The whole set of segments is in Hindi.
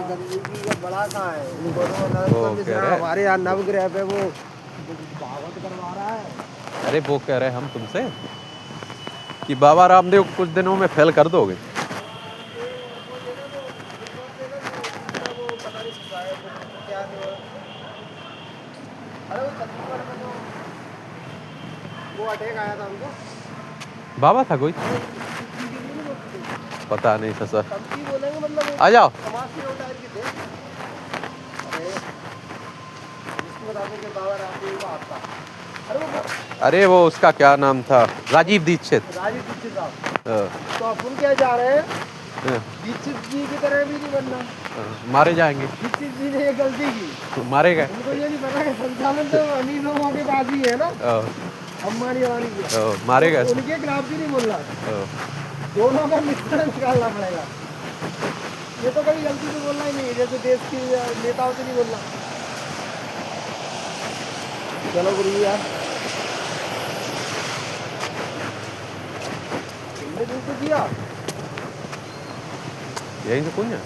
गंदगी का बड़ा कहाँ है हमारे यहाँ नवग्रह पे वो भागवत करवा रहा है। अरे वो कह रहे हम तुमसे कि बाबा रामदेव कुछ दिनों में फेल कर दोगे। वो अटैक आया था उनको। बाबा था कोई, पता नहीं सर। बोलेंगे मतलब आ जाओ। समाज के टायर के थे। इसको बता दें कि बाबा रामदेव का आपका। अरे वो उसका क्या नाम था, राजीव दीक्षित। राजीव दीक्षित साहब। तो अपन क्या जा रहे हैं, दीक्षित जी की तरह भी नहीं बनना। मारे जाएंगे। दीक्षित जी ने ये गलती की तो मारे गए। उनको ये नहीं पता है संचालन तो अमीर लोगों के पास ही है ना, अंबानी वाली की। मारे गए। उनके खिलाफ भी नहीं बोलना, दोनों का मिश्रण निकालना पड़ेगा। ये तो कभी गलती से बोलना ही नहीं, जैसे देश की नेताओं से नहीं बोलना। चलो गुरु जी यार, तुमने दिन से किया यहीं से कौन है?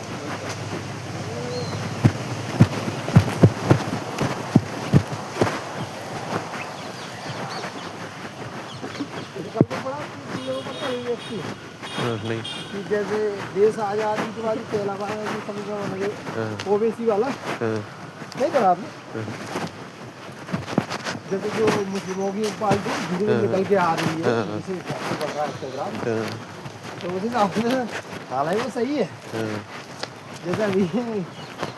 नहीं कि जैसे देश आजादी के बाद पहला बार समीकरण लगे ओबीसी वाला नहीं करा आपने। जैसे जो मुस्लिमों की पार्टी धीरे निकल के आ रही है, जिसे बढ़ रहा है प्रोग्राम, तो उस हिसाब से हालांकि वो सही है। जैसे अभी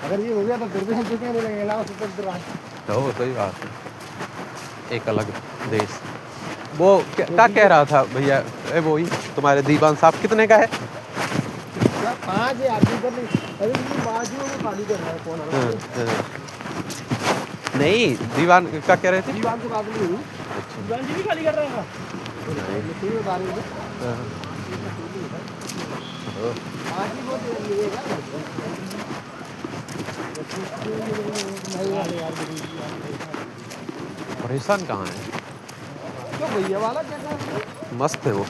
अगर ये हो गया तो फिर भी हम चुके नहीं लगेगा स्वतंत्र राष्ट्र। हो सही बात है, एक अलग देश। वो क्या कह रहा था भैया, वो ही तुम्हारे दीवान साहब कितने का है? 5,000 अरे बाजू में खाली कर रहा है कौन? नहीं दीवान का कह रहे थे। दीवान से बात नहीं हुई। दीवान जी भी खाली कर रहा है। परेशान कहाँ है? तो भैया वाला क्या था? मस्त है वो।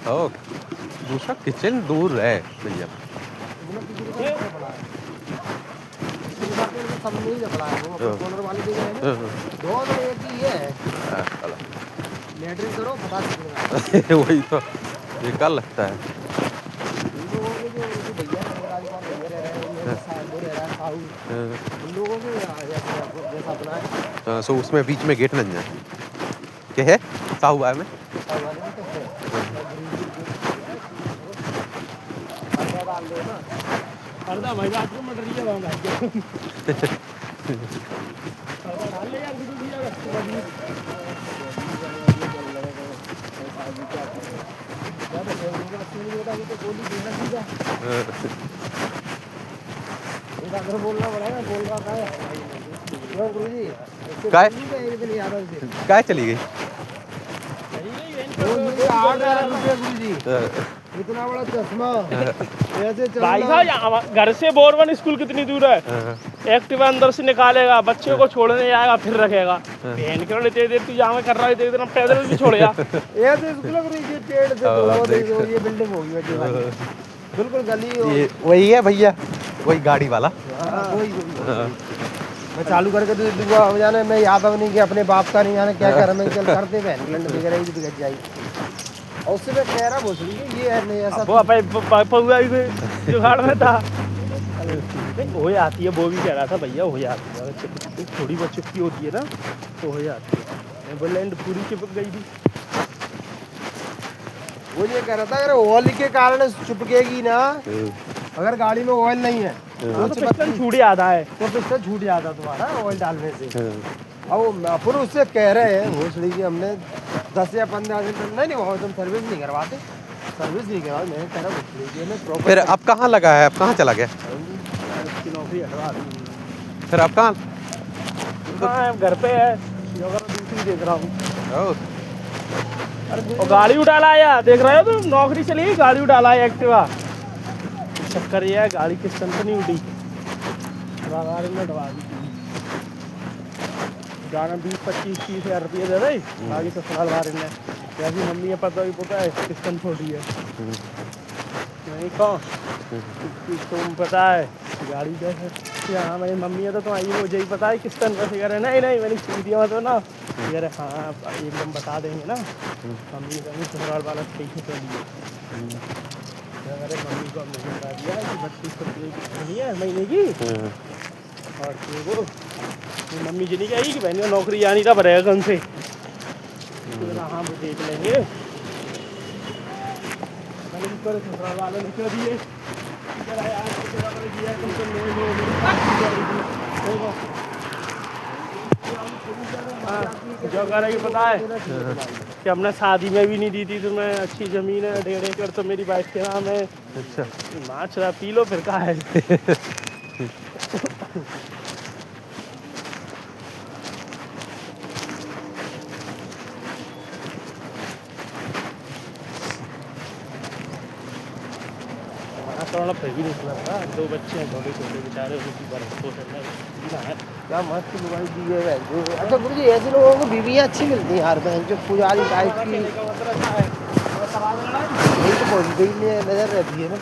हाँ दूसरा किचन दूर है भैया। वही तो बेकार लगता है। सो उसमें बीच में गेट लग जाए क्या है साहूबाई में। बोलना पड़ेगा, बोल रहा था गुरुजी काय चली गई। गुरुजी इतना बड़ा चश्मा ऐसे भाई साहब, घर से बोरवन स्कूल कितनी दूर है? एक्टिवा अंदर से निकालेगा, बच्चे को छोड़ने जाएगा, फिर रखेगा। बहन के इतनी देर तू जहाँ कर रहा है, इतना पैदल भी छोड़ेगा। ऐसे स्कूल पेड़ से ये बिल्डिंग होगी बिल्कुल गली। ये वही है भैया, वही गाड़ी वाला। मैं चालू करके तो दुआ हो जाने, मैं यादव नहीं कि अपने बाप का नहीं जाने क्या कर मैं चल करते बहन लंड दिख रही बिगड़ जाएगी। और उससे मैं कह रहा भोसड़ी कि ये है नहीं ऐसा पौआ जुगाड़ में था। हो जाती है, वो भी कह रहा था भैया हो जाती है, थोड़ी बहुत चिपकी होती है ना तो हो जाती है। लैंड पूरी चिपक गई थी। वो ये कह रहा था अगर ऑयल के कारण चिपकेगी ना, अगर गाड़ी में ऑयल नहीं है तो पिस्टन छूट जाता है, तो पिस्टन छूट जाता तुम्हारा ऑयल डालने से। अब अपन उससे कह रहे हैं भोसड़ी की हमने 10 या 15 दिन नहीं वो तुम सर्विस नहीं करवाते, सर्विस नहीं करवाते। मैं कह रहा भोसड़ी फिर अब कहाँ लगा है, अब कहाँ चला गया? नौकरी हटवा दी। फिर अब कहाँ? घर पे है, दूसरी देख रहा हूँ। और गाड़ी उठा लाया, देख रहे हो तुम, नौकरी चली गई, गाड़ी उठा लाया एक्टिवा। चक्कर ये है गाड़ी किस्म तो नहीं उठी, गाड़ी में डवा दी। जाना 20-25-30 हज़ार रुपये दे रहे आगे तो सवाल बाहर इन्हें जैसी मम्मी है पता है किस्तन छोड़ी है नहीं कौन तुम पता है गाड़ी जैसे हाँ मेरी मम्मी है तो तुम आई मुझे ही पता है किस्तन कैसे करे नहीं मैंने छू दिया तो ना यार हाँ एकदम बता देंगे ना मम्मी कहीं ससुराल वाला ठीक है चलिए अरे मम्मी को हमने बता दिया कि 3200 रुपये की है महीने की और वो मम्मी जी नहीं कही कि बहन नौकरी आनी था भरेगा कौन से हाँ वो देख लेंगे मैंने ससुराल वालों ने क्यों दिए जो कह रही पता है कि हमने शादी में भी नहीं दी थी तुम्हें अच्छी ज़मीन है 1.5 एकड़ तो मेरी वाइफ के नाम है। अच्छा माँ शराब पी लो फिर कहा है फिर भी निकला था 2 बच्चे हैं छोटे छोटे बेचारे उनकी बर्फ क्या मस्त लुगाई दी है जो अच्छा गुरु जी ऐसे लोगों को बीवियाँ अच्छी मिलती हैं यार बहन जो पुजारी टाइप की यही तो बहुत गई में नजर रहती है ना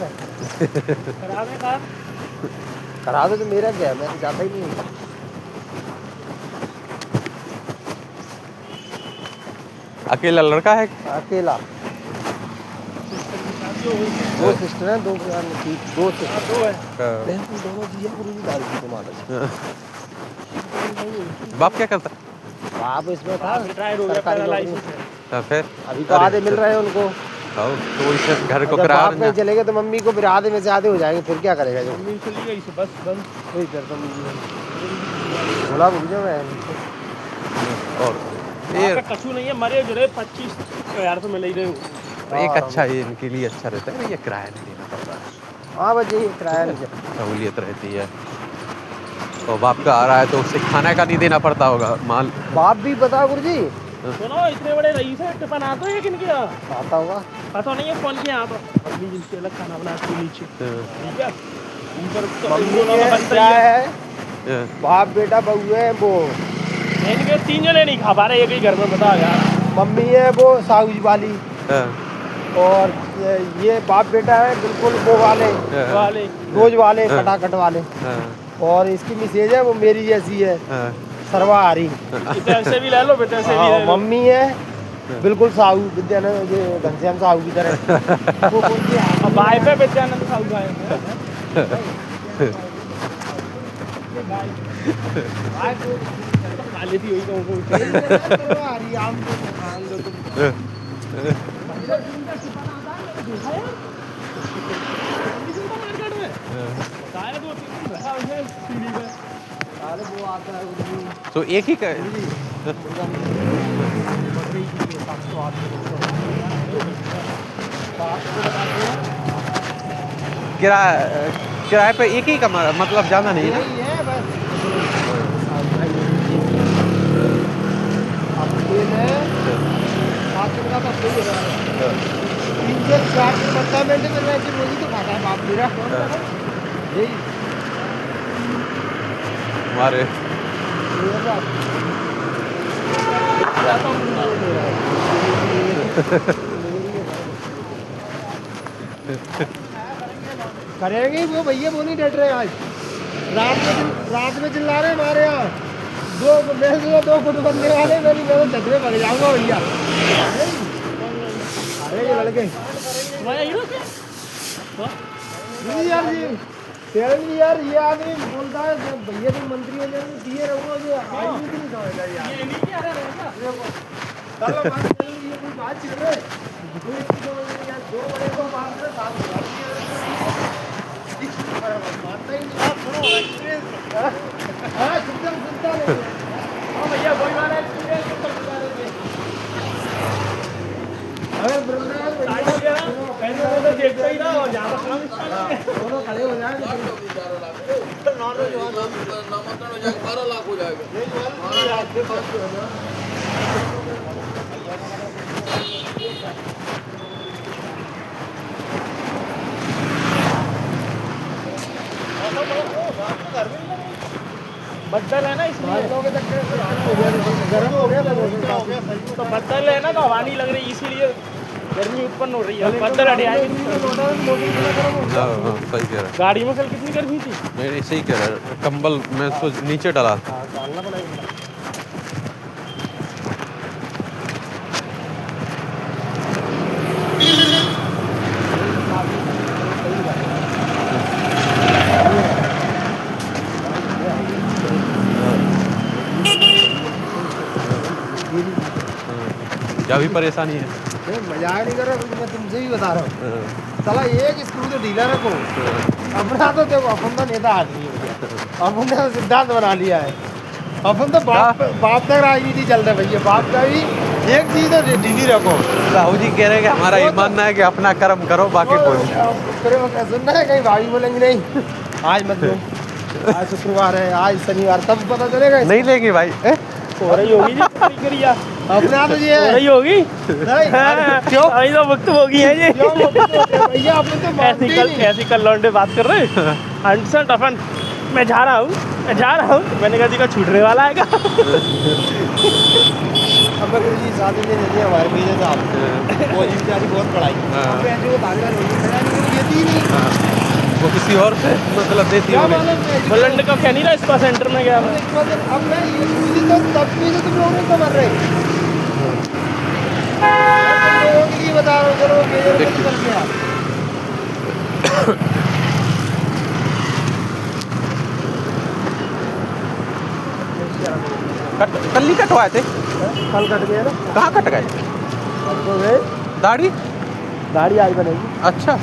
करा दो तो मेरा क्या मैं जाता ही नहीं अकेला लड़का है अकेला 2 सिस्टर हैं 2 सिस्टर है दोनों जिया गुरु जी दारू पीते माता बाप क्या करता बाप इसमें था रिटायर हो गया पैरालाइसिस है हाँ, फिर अभी तो आधे मिल रहे हैं उनको तो इसे घर को जब करा बाप कहीं चले गए तो मम्मी को फिर आधे में से आधे हो जाएंगे फिर क्या करेगा जो मम्मी चली गई से बस बंद वही करता बोला मुझे मैं और ये कछु नहीं है मरे जुड़े 25,000 तो मिल ही रहे हो एक अच्छा ये इनके लिए अच्छा रहता है ये किराया नहीं देना पड़ता है हाँ बस यही किराया नहीं सहूलियत रहती है तो बाप का आ रहा है तो उससे खाने का नहीं देना पड़ता होगा माल बाप भी बता गुरु जी सुनो इतने बड़े रईस है टिफिन आता है किनके यहाँ आता होगा पता नहीं है कौन के यहाँ तो मम्मी जिनके अलग खाना बनाती है नीचे ठीक है ऊपर तो मम्मी दोनों का है बनता क्या ही है है बाप बेटा बहू है वो इनके 3 जने नहीं खा पा रहे एक ही घर में बता यार मम्मी है वो साहू जी वाली और ये बाप बेटा है बिल्कुल वो वाले वाले रोज वाले फटाखट वाले और इसकी मिसेज है वो मेरी जैसी है सर्वाहारी ऐसे भी ले लो बेटे से भी ले लो मम्मी है बिल्कुल साहू विद्यानंद घनश्याम साहू की तरह वो बोलती है अब भाई पे विद्यानंद साहू भाई भाई को खा लेती हुई तो सर्वाहारी आम को खान लो तुम वो आता है तो एक ही का किराए पे एक ही का मतलब ज़्यादा नहीं है यही है बस हफ्ते में 7 दिन का तो सही हो रहा है 3 से 4 टूर्नामेंट में मैच रोज तो खाता है बाप मेरा यही हमारे करेंगे वो भैया वो नहीं डट रहे आज रात में चिल्ला रहे हमारे यहाँ 2 फुट बनने वाले मेरी मैं तो छत में पड़ जाऊंगा भैया अरे ये लड़के यार जी जी यार ये आदमी बोलता है जब भैया तुम मंत्री हो जाएंगे दिए रहोगे जो आई नहीं समझता यार ये नहीं क्या रहेगा चलो ये कोई बात चल रही है कोई समझ नहीं यार 2 बड़े को मार रहे 7 मानता ही नहीं आप सुनो एक्सपीरियंस हां सुनता हां भैया कोई बात है एक्सपीरियंस तो बता रहे थे अरे ब्रह्मराज भैया पहले तो देखते ही ना और यहां पर दोनों खड़े हो जाएंगे नॉर्मल नामकरण हो जाएगा 12 लाख हो जाएगा 12 लाख के पास हो जाएगा बदल है ना इसलिए। बादलों के चक्कर से हो गया, गर्म हो गया था। तो बदल है ना तो हवा नहीं लग रही इसीलिए गर्मी उत्पन्न हो रही है। बदल हटे आए हाँ, सही कह रहा है। गाड़ी में कल कितनी गर्मी थी। नहीं सही कह रहा है, कंबल मैं तो नीचे डाला। डालना पड़ेगा। क्या भी परेशानी है। नहीं, मजाक नहीं कर रहा, मैं तुमसे ही बता रहा हूँ। चला एक स्क्रू तो ढीला रखो। अपना तो देखो, अपन तो नेता आदमी हो गया, अपन ने तो सिद्धांत बना लिया है। अपन तो बाप तक राजनीति चल रहा है भैया। बाप का भी एक चीज तो ढीली रखो। राहुल जी कह रहे हैं कि हमारा ईमान ना है कि अपना कर्म करो बाकी कोई। सुनना है, कहीं भाभी बोलेंगे नहीं आज मत लो, आज शुक्रवार है, आज शनिवार, तब पता चलेगा। नहीं लेंगे भाई। हो रही होगी जी करिया अपना तो ये हो है। रही होगी। नहीं, क्यों अभी तो वक्त हो गई है ये। क्यों भैया, अपन तो मानते ही नहीं। ऐसी कल लौंडे बात कर रहे हैं। अंडरस्टैंड अपन, मैं जा रहा हूँ। मैंने कहा जी का छूटने वाला है अब जी शादी में नहीं है हमारे भैया साहब, वो जी बेचारी बहुत पढ़ाई। हाँ। अब ऐसे वो भाग रहा है, ये थी नहीं। वो किसी और से मतलब देती क्या होगी। मालूम है, बुलंड का क्या नहीं रहा स्पा सेंटर में गया मैं। अब मैं ये दूसरी तो तब भी तो तुम लोग तो मर रहे। मैं तुम लोगों के लिए बता रहा हूँ, चलो मेजर में निकल गया। कल ही कटवाए थे। कल कट गया ना, कहाँ कट गए? कल तो गए, दाढ़ी? दाढ़ी आज बनेगी। अच्छा।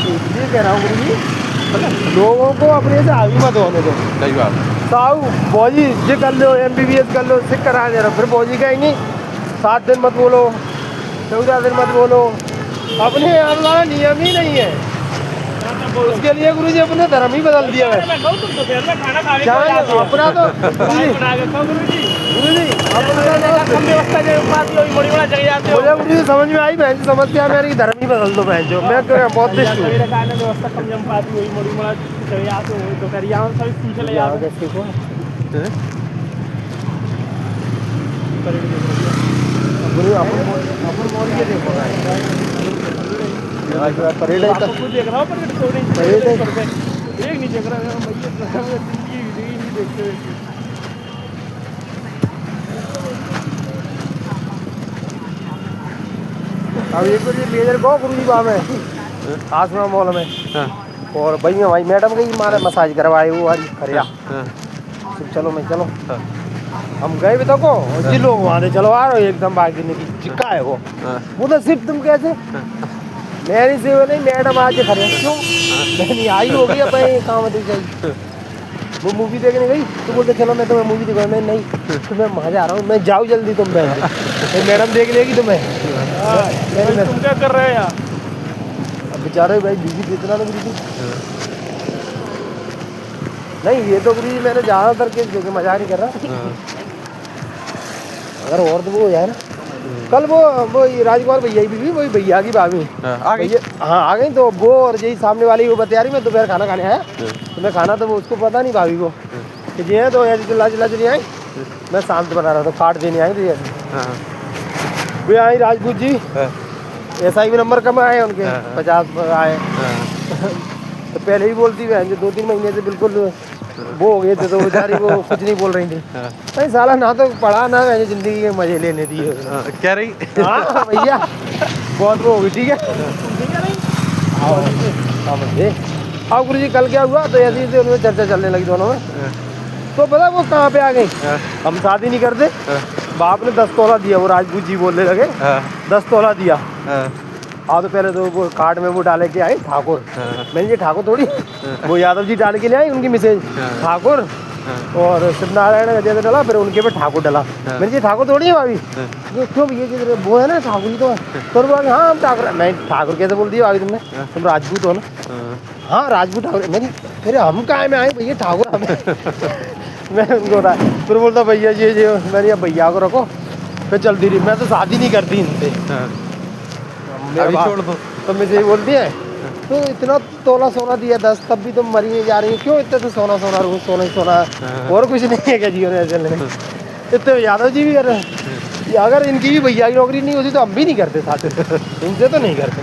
इसलिए कह रहा हूँ गुरु जी, लोगों को अपने से आगे मत होने दो। सही बात। साहू फौजी ये कर लो, MBBS कर लो, सिख करा दे रहा, फिर फौजी कहेंगे 7 दिन मत बोलो, 14 दिन मत बोलो। अपने यहाँ वाला नियम ही नहीं है। उसके लिए गुरु जी अपने धर्म ही बदल दिया है। मैं कहूँ तुम दोपहर में खाना खा क्या है, अपना तो गुरु जी बना के खाओ गुरु जी। अपना तो हम व्यवस्था के बात ही बड़ी बड़ा चले जाते हो। मुझे गुरु जी समझ में आई, बहन समस्या मेरी धर्म ही बदल दो बहन जो मैं बहुत दिष्ट हूँ। मेरे खाने व्यवस्था कम जम पाती हुई बड़ी बड़ा चले जाते हो दोपहर यहाँ सभी पूछ चले जाते गुरु अपन मोर ये देखो परेड है आपको खुद देख रहा हूँ पर सो परेड है। एक नहीं देख रहा है भैया नहीं देखते हुए। अब एक बार ये लेजर को गुरु जी बाब है आसमा मॉल में, हाँ। और भाई में भाई मैडम की मारे मसाज करवाए वो वाली खरिया। हाँ। चलो मैं चलो हाँ। हम गए भी तो को जी लोग वहाँ से चलो आ रहे हो एकदम बाइक देने की चिक्का है वो। हाँ। वो तो सिर्फ तुम कैसे मेरी सेवा नहीं, मैडम आज खड़े क्यों नहीं आई होगी अपने काम चाहिए। वो मूवी देखने गई तो बोलते चलो मैं तुम्हें मूवी दिखा, मैं नहीं तो मैं वहाँ जा रहा हूँ, मैं जाऊँ जल्दी तुम मैडम देख लेगी तुम्हें। तुम क्या कर रहे हैं यार? अब बेचारे भाई बिजी इतना ना बिजी नहीं, ये तो गुरु जी मैंने ज़्यादातर केस देखे, मजा नहीं कर रहा। अगर और तो वो हो जाए ना, कल वो राजकुमार भैया की बीवी, वही भैया की भाभी आ गई। हाँ आ गई, तो वो और यही सामने वाली वो बता रही मैं दोपहर खाना खाने आया, तो मैं खाना तो वो उसको पता नहीं भाभी को कि जी है, तो ऐसे चिल्ला चली आई, मैं शांत बना रहा था, काट देने आई थी ऐसे। वे आई राजपूत जी, SI भी नंबर कम आए उनके, 50 आए। तो पहले ही बोलती है 2-3 महीने से बिल्कुल वो हो गए थे, तो बेचारी वो कुछ नहीं बोल रही थी। नहीं साला ना तो पढ़ा ना मैंने जिंदगी के मजे लेने दिए। कह रही। हाँ भैया बहुत वो होगी, ठीक है। अब गुरु जी कल क्या हुआ, तो ऐसे ही उनमें चर्चा चलने लगी दोनों में। तो पता वो कहाँ पे आ गई, हम शादी नहीं करते, बाप ने 10 तोला दिया, वो राजपूत जी बोलने लगे 10 तोला दिया। हाँ तो पहले तो वो कार्ड में वो डाले के आई ठाकुर, मैंने ये ठाकुर थोड़ी, वो यादव जी डाल के ले आई उनकी मिसेज ठाकुर, और शिवनारायण गजेंद्र डाला, फिर उनके पे ठाकुर डाला। मैंने ये ठाकुर थोड़ी है भाभी, ये क्यों ये वो है ना ठाकुर जी, तो बोला हाँ हम ठाकुर, मैं ठाकुर कैसे बोल दिया भाभी तुमने, तुम राजपूत हो ना। हाँ राजपूत ठाकुर, मेरी फिर हम कहाँ में आए भैया ठाकुर हमें। मैं उनको रहा, फिर बोलता भैया ये मैंने भैया को रखो, फिर चलती रही, मैं तो शादी नहीं करती इनसे, अभी छोड़ दो। तो मुझे यही बोलती है तो इतना तोला सोना दिया 10, तब भी तुम मरी नहीं जा रही हो, क्यों इतने तो सोना सोना रोज सोना ही सोना, और कुछ नहीं है क्या जीवन में चलने में? इतने यादव जी भी कर रहे हैं। अगर इनकी भी भैया की नौकरी नहीं होती तो हम भी नहीं करते साथ, इनसे तो नहीं करते।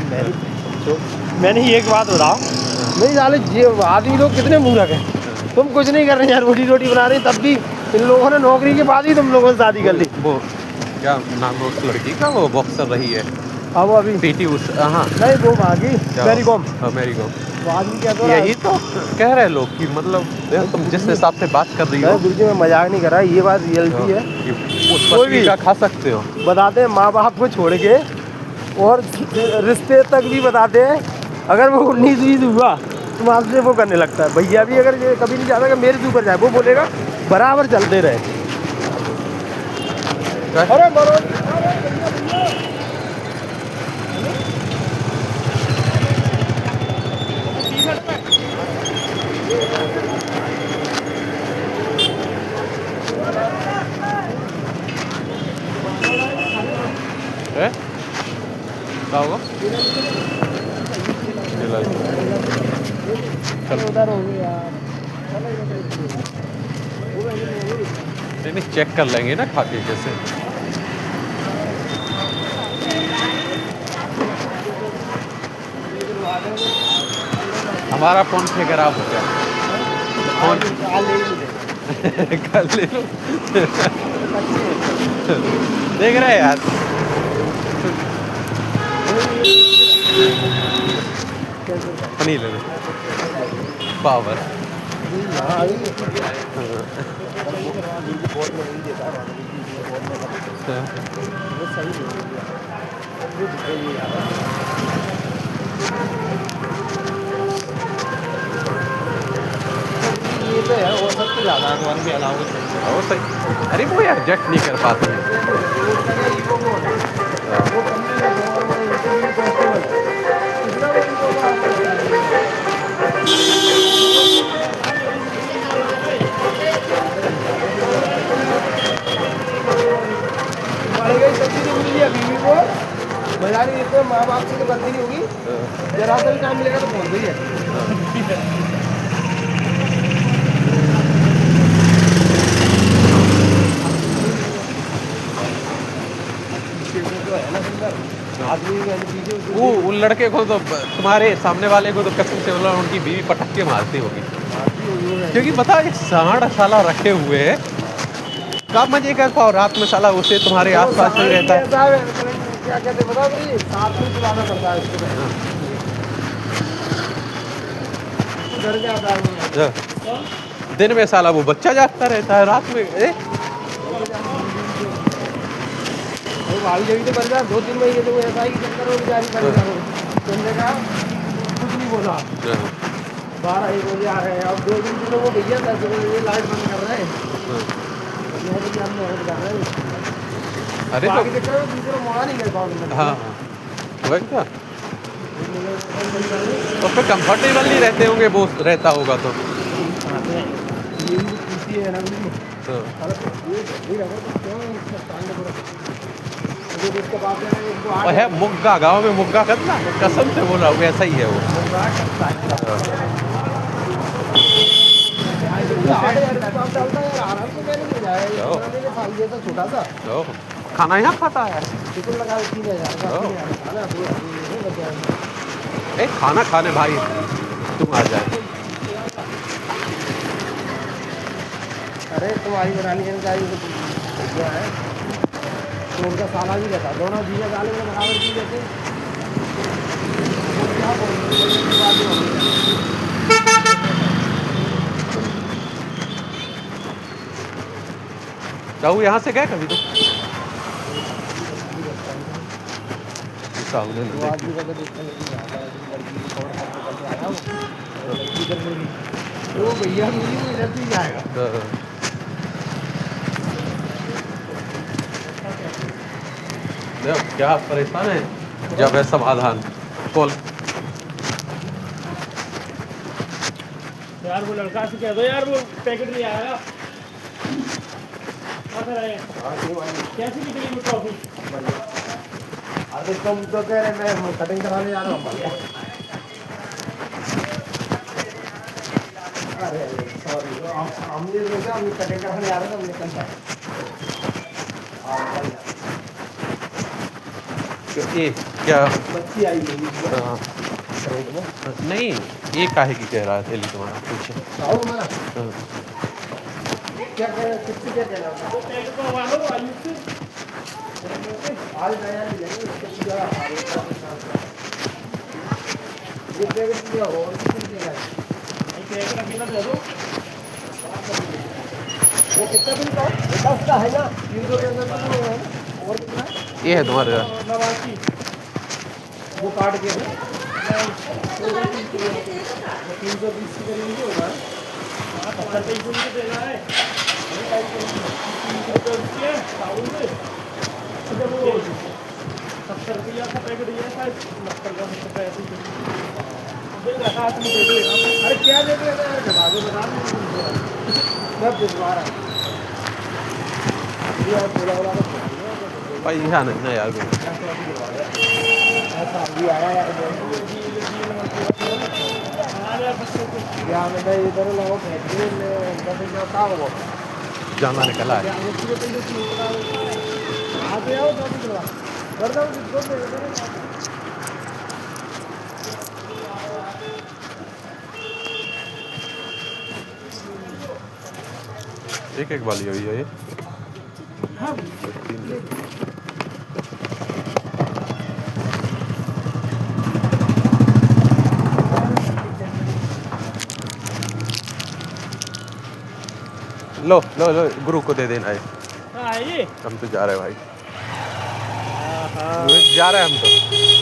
मैंने एक बात बताओ, नहीं साले ये आदमी लोग कितने मूर्ख हैं। तुम कुछ नहीं कर रहे यार, रोटी रोटी बना रहे, तब भी इन लोगों ने नौकरी के बाद ही तुम लोगों से शादी कर ली। वो क्या नाम है उस लड़की का, वो बॉक्सर रही है हाँ वो अभी पीटी उस, हाँ नहीं वो भागी मेरी कॉम, मेरी को वो आदमी क्या तो यही तो कह रहे लोग कि मतलब यार तुम जिस हिसाब से बात कर रही हो गुरु जी मैं मजाक नहीं कर रहा, ये बात रियलिटी है। कि उस कोई पत्नी भी का खा सकते हो। बताते हैं माँ बाप को छोड़ के, और रिश्ते तक भी बताते हैं, अगर वो 19-20 हुआ तो आपसे वो करने लगता है। भैया भी अगर ये कभी नहीं चाहता कि मेरे से ऊपर जाए, वो बोलेगा बराबर चलते रहे। अरे मरो क्या होगा? उधर हो गया यार। नहीं नहीं चेक कर लेंगे ना खा के जैसे। हमारा फोन पे खराब हो गया, फोन कल ले लो। देख रहे हैं यार, पनीर ले लो पावर। ये तो है, वो सबसे ज़्यादा तुम्हारे के अलावा वो सही। अरे वो यार एडजस्ट नहीं कर पाते हैं। मजा नहीं देते, माँ बाप से तो गलती नहीं होगी, जरा सा भी काम मिलेगा तो पहुँच गई है। वो उन लड़के को तो तुम्हारे सामने वाले को तो कसम से बोला उनकी बीवी पटक के मारती होगी, क्योंकि बता एक सांड साला रखे हुए है, कब मजे कर पाओ रात में साला उसे तुम्हारे आस पास ही रहता है। क्या कहते बता भाई, साथ में चलाना पड़ता है उसको, घर जाता है दिन में साला वो बच्चा जागता रहता है, रात में भाई जब तो बन गया 2-3 महीने तो वो ऐसा ही चक्कर हो जारी कर दिया, तुमने कहा कुछ नहीं बोला। 12-1 बजे आ रहे हैं, अब 2 दिन से वो भैया 10 बजे लाइट बंद कर रहे हैं, 9 बजे हम ऑन कर रहे हैं। अरे बाकी चक्कर में दूसरा मोड़ा नहीं कर पाओगे। हाँ वही क्या, उस पर कंफर्टेबल नहीं रहते होंगे, वो रहता होगा तो ये भी पूछती है ना और है मुग्गा, गांव में मुग्गा करना कसम से बोला हुआ ऐसा ही है वो। छोटा सा खाना यहाँ खाता है, खाना खाने भाई तुम आ जाए। अरे तुम्हारी बनानी है तो उनका साला भी रहता, दोनों जीजा साले में बराबर की रहते। चाहू यहाँ से गए कभी तो वो भैया मिली वो इधर से जाएगा। क्या परेशान है, जब है समाधान कॉल। यार वो लड़का से कह दो यार, वो पैकेट नहीं आया। कैसे निकली वो टॉफी? अरे तुम तो कह रहे मैं कटिंग कराने जा रहा हूँ। अरे सॉरी हमने सोचा हम कटिंग करने आ रहे थे हमने कल ये क्या बच्ची आई मेरी हाँ, रोड में नहीं ये काहे की कह रहा है तेली तुम्हारा पीछे आओ हमारा हाँ। क्या कह रहे किससे क्या कह रहा वो तेल को वालो आयु से आज नया नहीं लेंगे उसके पूरा ये पैकेट दिया हो और कितने देगा नहीं तेल का कितना दे दो वो कितना दिन का 10 का है ना 300 के अंदर तो है ना और कितना ये है तुम्हारे नवासी वो काट के 320 के करीब होगा हाँ 70 रुपये देना है 300 रुपये साउंड में 70 रुपया का पैकेट दिया था 70 का 70 पैसे दे रहा था आदमी दे देगा अरे क्या दे रहे हैं घटा दो बता मैं भिजवा रहा हूँ ये आप बोला वाला भाई यहाँ नहीं ना यार ऐसा भी आया यार क्या मैं इधर लोगों फैक्ट्री में अंदर जो था वो जाना निकला है आते आओ तो निकलवा कर दो किसको एक वाली हुई है ये हाँ लो लो लो गुरु को दे देना है हाँ ये हम तो जा रहे हैं भाई हाँ जा रहे हैं हम तो